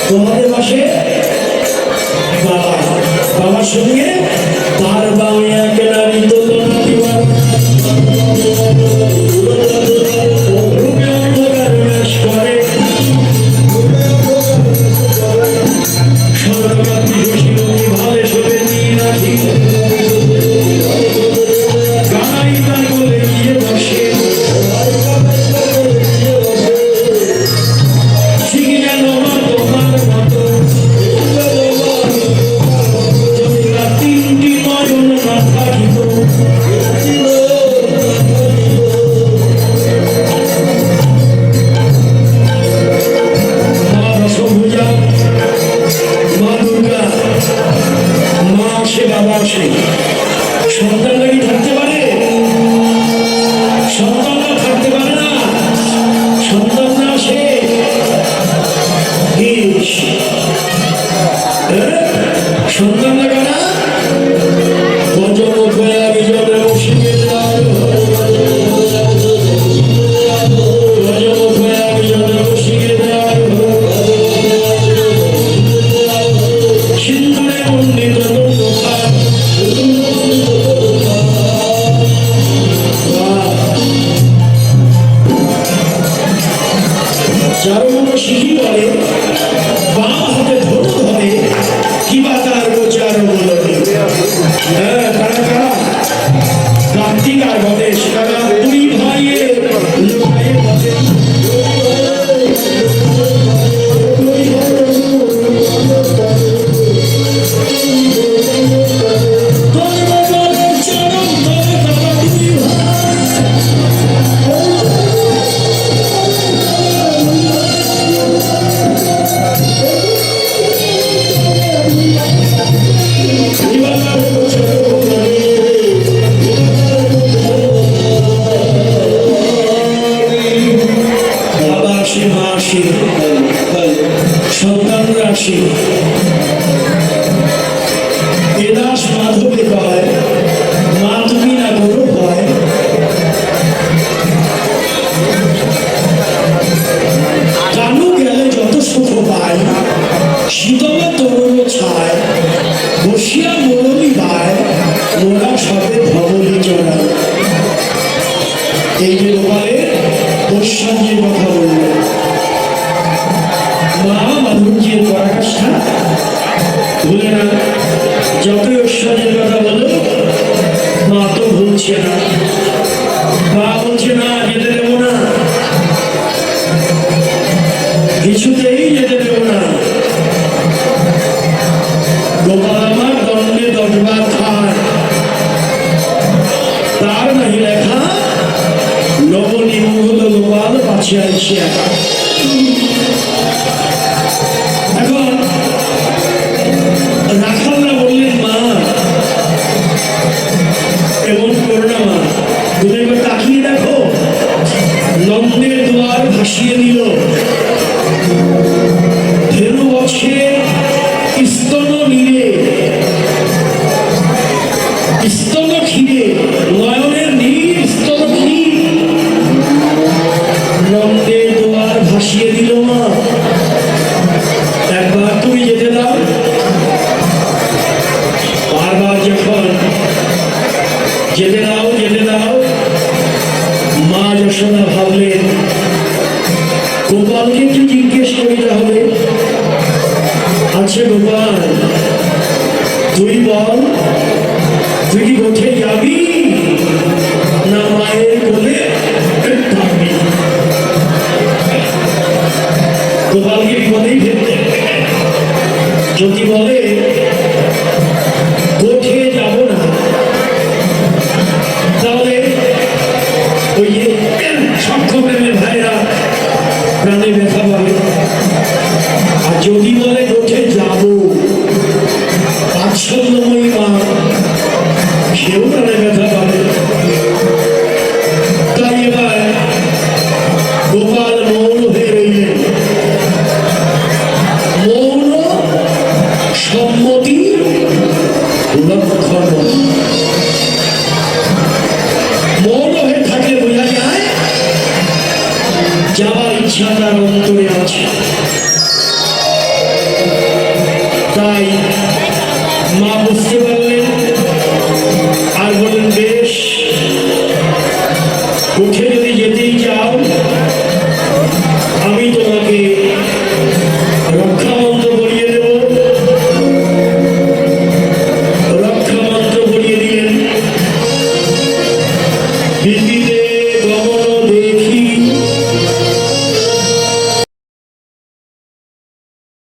তোমাদের পাশে বাবার সঙ্গে তার আসে বাবা আসে, সন্তানরা কি থাকতে পারে? সন্তানরা থাকতে পারে না, সন্তানরা আসে সন্তানরা কারা? গজমুখ হয়ে বিজয় বসিয়ে দাও, গজমুখ হয়ে বিজয় বসিয়ে দাও, সিন্ধুরে মন্ডিত চারণ শিখি বলে বাম হাতে ধরু ধরে কিবা তার গোচার বলে। হ্যাঁ, কারা কারা? কার্তিক আর গণেশ, কারা? দুই ভাইয়ে লুকায়ে বলে সন্তানরা আসে। এদাস মাধবে কয় মা তুমি না গরু হয়, কানু গেলে যত সুখ পায়, শীতল তরুণ ছায়, বসিয়া মোরলি বায়, মোরা সবে ভবলি চড়ায়। এই যে গোপালের বৈষম্যের কথা বলল, মা মাধুর্যের পরাকাষ্ঠা ভুলে না, যত ঐশ্বর্যের কথা বলো মা তো ভুলছে না। মা বলছে না, যেতে দেব না, কিছুতেই যেতে দেব না। গোপাল আমার দণ্ডে 10 বার খায়, তার নাহি লেখা নবনির্মূল গোপাল পাছে আইসে একা। এখন রাখালরা বললেন মা এমন করো না মা, তুমি একবার তাকিয়ে দেখো, নন্দের দুয়ার ভাসিয়ে দিল, ধেনু বছরে স্তন নীরে, স্তন ক্ষীরে, নয়নের নীর স্তন ক্ষীর, নন্দের দুয়ার ভাসিয়ে দিল মা। একবার তুমি যেতে দাও। বারবার যখন যেতে দাও যেতে দাও, মা যশোদা ভাবলেন গোপালকে কি জিজ্ঞেস করিতে হবে। আচ্ছা গোপাল, তুই বল, তুই কি গোঠে যাবি না মায়ের কোলে থাকবি? গোপালকে বিপদেই ফেলতে, যদি বলে গোঠে যাব না, তাহলে ওই যে সক্ষমের ভাইরা প্রাণে ব্যথা পাবে। আর যদি বলে গোঠে যাব, বাৎসল্যময়ী মা, সেও না